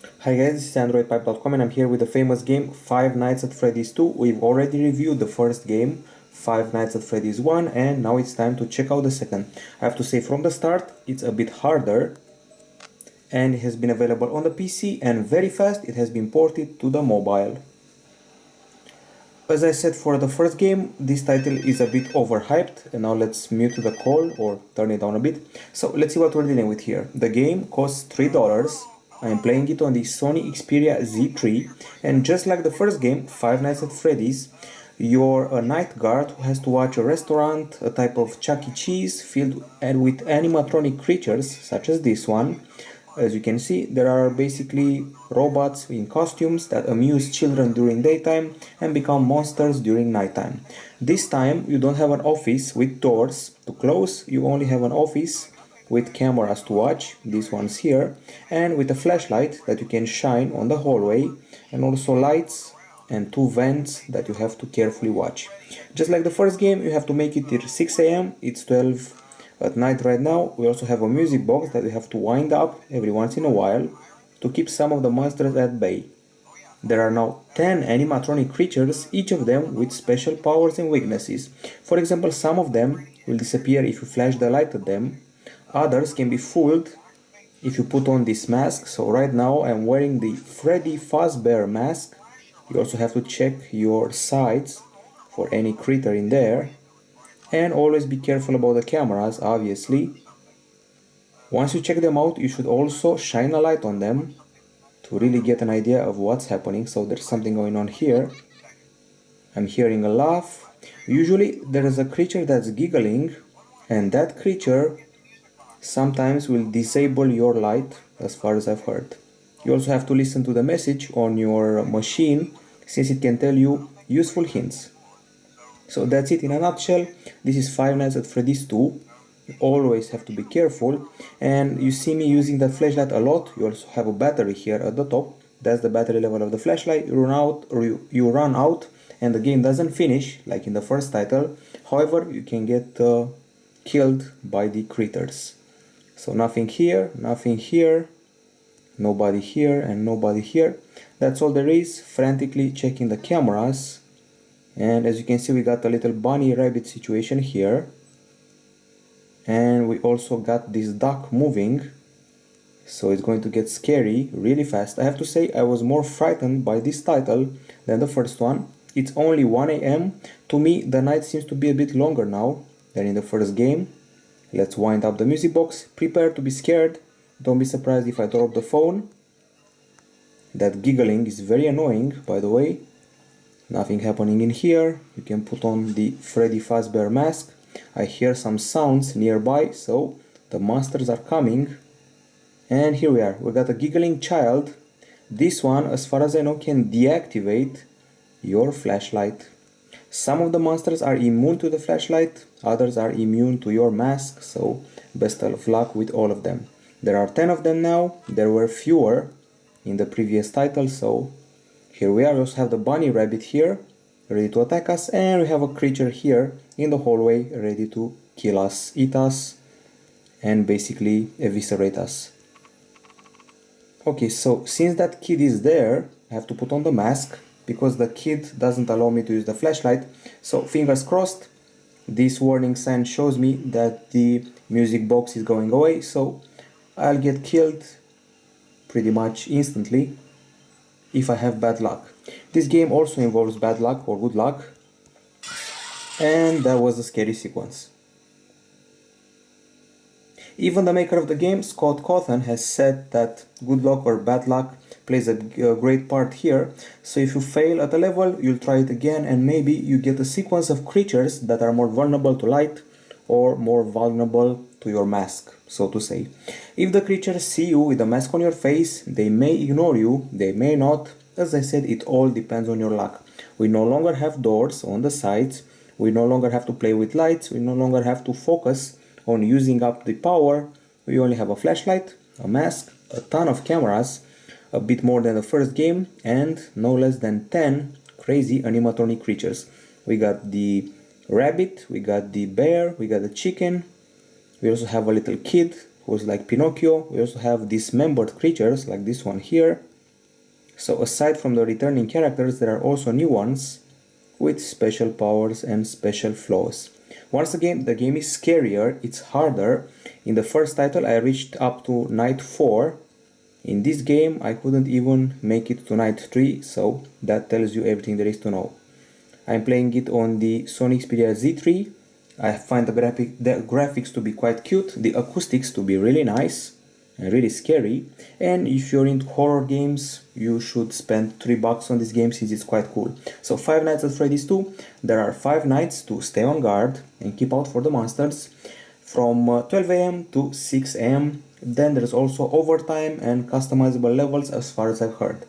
Hi guys, this is Androidpipe.com and I'm here with the famous game Five Nights at Freddy's 2. We've already reviewed the first game, Five Nights at Freddy's 1, and now it's time to check out the second. I have to say from the start, it's a bit harder and it has been available on the PC and very fast it has been ported to the mobile. As I said for the first game, this title is a bit overhyped, and now let's mute the call or turn it down a bit. So let's see what we're dealing with here. The game costs $3. I am playing it on the Sony Xperia Z3, and just like the first game, Five Nights at Freddy's, you're a night guard who has to watch a restaurant, a type of Chuck E. Cheese filled with animatronic creatures, such as this one. As you can see, there are basically robots in costumes that amuse children during daytime and become monsters during nighttime. This time you don't have an office with doors to close, you only have an office with cameras to watch, these ones here, and with a flashlight that you can shine on the hallway, and also lights and two vents that you have to carefully watch. Just like the first game, you have to make it till 6 AM, it's 12 at night right now. We also have a music box that we have to wind up every once in a while to keep some of the monsters at bay. There are now 10 animatronic creatures, each of them with special powers and weaknesses. For example, some of them will disappear if you flash the light at them. Others can be fooled if you put on this mask. So right now I'm wearing the Freddy Fazbear mask. You also have to check your sides for any critter in there. And always be careful about the cameras, obviously. Once you check them out, you should also shine a light on them to really get an idea of what's happening. So there's something going on here. I'm hearing a laugh. Usually there is a creature that's giggling, and that creature sometimes will disable your light, as far as I've heard. You also have to listen to the message on your machine, since it can tell you useful hints. So that's it in a nutshell. This is Five Nights at Freddy's 2. You always have to be careful, and you see me using that flashlight a lot. You also have a battery here at the top. That's the battery level of the flashlight. You run out and the game doesn't finish like in the first title. However, you can get killed by the critters. So nothing here, nobody here and nobody here. That's all there is. Frantically checking the cameras. And as you can see, we got a little bunny rabbit situation here, and we also got this duck moving, so it's going to get scary really fast. I have to say I was more frightened by this title than the first one. It's only 1 AM. To me the night seems to be a bit longer now than in the first game. Let's wind up the music box. Prepare to be scared. Don't be surprised if I drop the phone. That giggling is very annoying, by the way. Nothing happening in here. You can put on the Freddy Fazbear mask. I hear some sounds nearby, so the monsters are coming. And here we are. We got a giggling child. This one, as far as I know, can deactivate your flashlight. Some of the monsters are immune to the flashlight, others are immune to your mask, so best of luck with all of them. There are 10 of them now. There were fewer in the previous title, so here we are. We also have the bunny rabbit here, ready to attack us, and we have a creature here in the hallway, ready to kill us, eat us, and basically eviscerate us. Okay, so since that kid is there, I have to put on the mask, because the kid doesn't allow me to use the flashlight. So fingers crossed, this warning sign shows me that the music box is going away, so I'll get killed pretty much instantly if I have bad luck. This game also involves bad luck or good luck, and that was a scary sequence. Even the maker of the game, Scott Cawthon, has said that good luck or bad luck plays a great part here. So if you fail at a level, you'll try it again, and maybe you get a sequence of creatures that are more vulnerable to light or more vulnerable to your mask, so to say. If the creatures see you with a mask on your face, they may ignore you, they may not. As I said, it all depends on your luck. We no longer have doors on the sides, we no longer have to play with lights, we no longer have to focus on using up the power. We only have a flashlight, a mask, a ton of cameras, a bit more than the first game, and no less than 10 crazy animatronic creatures. We got the rabbit, we got the bear, we got the chicken, we also have a little kid who's like Pinocchio, we also have dismembered creatures like this one here, So aside from the returning characters, there are also new ones with special powers and special flaws. Once again, the game is scarier, it's harder. In the first title I reached up to night 4. In this game I couldn't even make it to night 3, so that tells you everything there is to know. I'm playing it on the Sony Xperia Z3. I find the graphics to be quite cute, the acoustics to be really nice and really scary, and if you're into horror games you should spend $3 on this game since it's quite cool. So Five Nights at Freddy's 2, there are 5 nights to stay on guard and keep out for the monsters from 12 AM to 6 AM. Then there's also overtime and customizable levels as far as I've heard.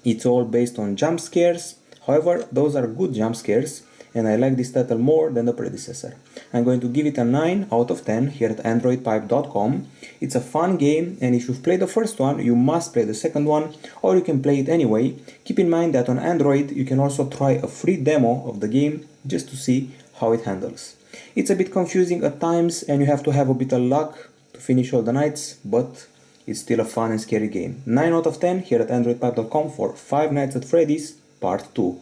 It's all based on jump scares, however those are good jump scares and I like this title more than the predecessor. I'm going to give it a 9 out of 10 here at Androidpipe.com. It's a fun game, and if you've played the first one, you must play the second one, or you can play it anyway. Keep in mind that on Android you can also try a free demo of the game just to see how it handles. It's a bit confusing at times and you have to have a bit of luck to finish all the nights, but it's still a fun and scary game. 9 out of 10 here at Androidpipe.com for Five Nights at Freddy's Part 2.